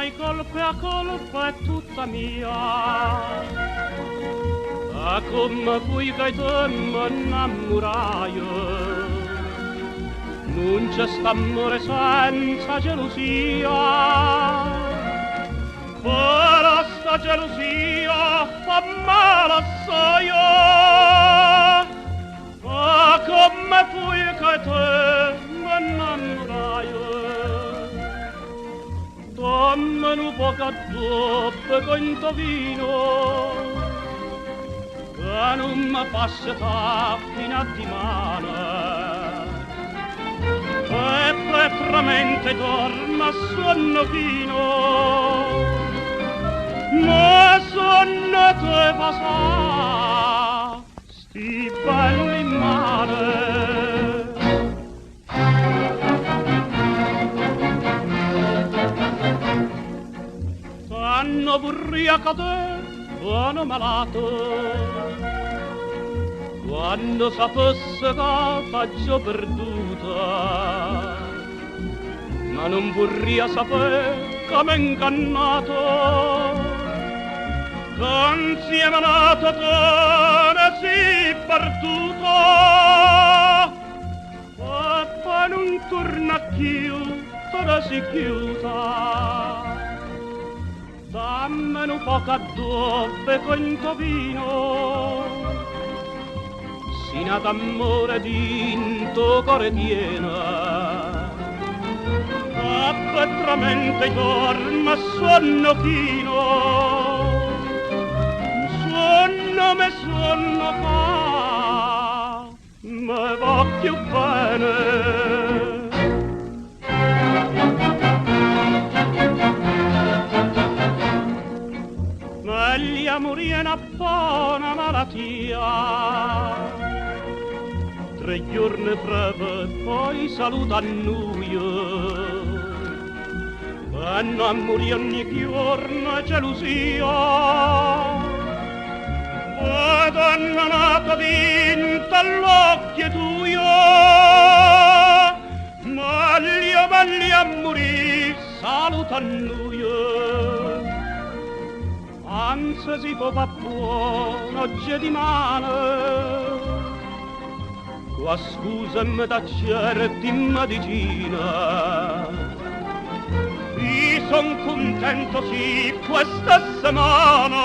ormai colpa è tutta mia. A come fui che te mi innamorai, non c'è st'amore senza gelosia. Però sta gelosia fa male assai. Ma come fui che te mi innamorai, dammi un po' che dopo con tuo vino, che non mi passa fino a dimane, e pretramente dorma sonno fino, ma sonno te passa sti belli mare. T'hanno burriaca te, buono malato, quando sapesse che t'aggio perduta, ma non vorria sapere che m'è ingannato, che insieme nato te ne si perduto, e poi non torna più, te ne si chiusa. Dammi un po' che dopo con tuo vino, sino d'amore dinto cuore tiene, e petramente dorma sonno fino, sonno me sonno fa, me va più bene. Meglio morire una buona malattia, 3 giorni breve poi saluta a noi, vanno a morire ogni giorno gelosia, e donna nata vinta all'occhio tuo, meglio a morire saluta a noi. Anzi si può far buono oggi di mano, qua scusami da certi medicina. Io son contento sì questa settimana,